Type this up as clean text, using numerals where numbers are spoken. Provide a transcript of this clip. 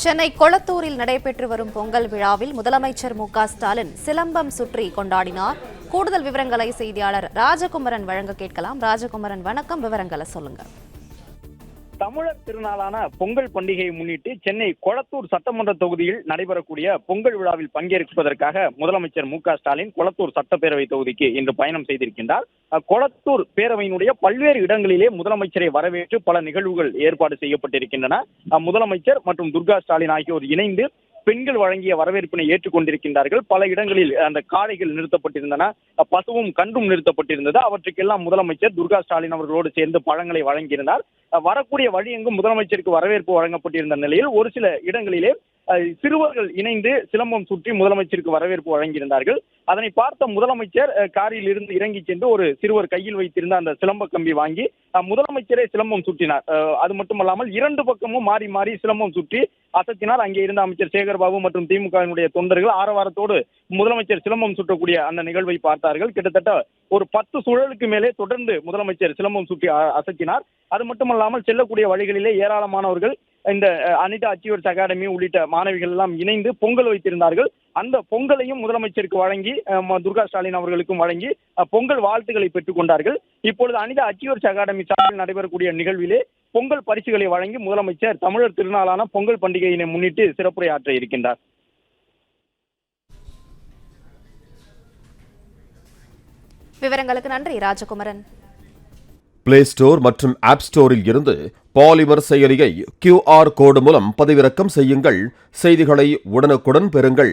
சென்னை கொளத்தூரில் நடைபெற்று வரும் பொங்கல் விழாவில் முதலமைச்சர் மு.க.ஸ்டாலின் சிலம்பம் சுற்றி கொண்டாடினார். கூடுதல் விவரங்களை செய்தியாளர் ராஜகுமரன் வழங்க கேட்கலாம். ராஜகுமரன், வணக்கம். விவரங்களை சொல்லுங்க. தமிழர் திருநாளான பொங்கல் பண்டிகையை முன்னிட்டு சென்னை கொளத்தூர் சட்டமன்ற தொகுதியில் நடைபெறக்கூடிய பொங்கல் விழாவில் பங்கேற்பதற்காக முதலமைச்சர் மு.க.ஸ்டாலின் கொளத்தூர் சட்டப்பேரவை தொகுதிக்கு இன்று பயணம் செய்திருக்கின்றார். கொளத்தூர் பேரவையினுடைய பல்வேறு இடங்களிலே முதலமைச்சரை வரவேற்று பல நிகழ்வுகள் ஏற்பாடு செய்யப்பட்டிருக்கின்றன. முதலமைச்சர் மற்றும் துர்கா ஸ்டாலின் ஆகியோர் இணைந்து பெண்கள் வழங்கிய வரவேற்பினை ஏற்றுக்கொண்டிருக்கின்றார்கள். பல இடங்களில் அந்த காளைகள் நிறுத்தப்பட்டிருந்தன, பசுவும் கன்றும் நிறுத்தப்பட்டிருந்தது. அவற்றுக்கெல்லாம் முதலமைச்சர் துர்கா ஸ்டாலின் அவர்களோடு சேர்ந்து பழங்களை வழங்கியிருந்தார். வரக்கூடிய வழியெங்கும் முதலமைச்சருக்கு வரவேற்பு வழங்கப்பட்டிருந்த நிலையில் ஒரு சில இடங்களிலே சிறுவர்கள் இணைந்து சிலம்பம் சுற்றி முதலமைச்சருக்கு வரவேற்பு வழங்கியிருந்தார்கள். அதனை பார்த்த முதலமைச்சர் காரில் இருந்து இறங்கி சென்று ஒரு சிறுவர் கையில் வைத்திருந்த அந்த சிலம்ப கம்பி வாங்கி முதலமைச்சரே சிலம்பம் சுற்றினார். அது மட்டுமல்லாமல் இரண்டு பக்கமும் மாறி மாறி சிலம்பம் சுற்றி அசத்தினார். அங்கே இருந்த அமைச்சர் சேகர்பாபு மற்றும் திமுகவினுடைய தொண்டர்கள் ஆரவாரத்தோடு முதலமைச்சர் சிலம்பம் சுற்றக்கூடிய அந்த நிகழ்வை பார்த்தார்கள். கிட்டத்தட்ட ஒரு 10 சுழலுக்கு மேலே தொடர்ந்து முதலமைச்சர் சிலம்பம் சுற்றி அசத்தினார். அது மட்டுமல்லாமல் செல்லக்கூடிய வழிகளிலே ஏராளமானவர்கள் இந்த அனிதா அச்சீவர்ஸ் அகாடமி உள்ளிட்ட மாணவிகள் எல்லாம் இணைந்து பொங்கல் வைத்திருந்தார்கள். அந்த பொங்கலையும் முதலமைச்சருக்கு வழங்கி துர்கா ஸ்டாலின் அவர்களுக்கும் வழங்கி பொங்கல் வாழ்த்துக்களை பெற்றுக் கொண்டார்கள். இப்பொழுது அனிதா அச்சீவர்ஸ் அகாடமி சார்பில் நடைபெறக்கூடிய நிகழ்விலே பொங்கல் பரிசுகளை வழங்கி முதலமைச்சர் தமிழர் திருநாளான பொங்கல் பண்டிகையினை முன்னிட்டு சிறப்புரையாற்ற இருக்கின்றார். விவரங்களுக்கு நன்றி ராஜகுமரன். பிளே ஸ்டோர் மற்றும் ஆப் ஸ்டோரில் இருந்து பாலிமர் செயலியை QR கோடு மூலம் பதிவிறக்கம் செய்யுங்கள். செய்திகளை உடனுக்குடன் பெறுங்கள்.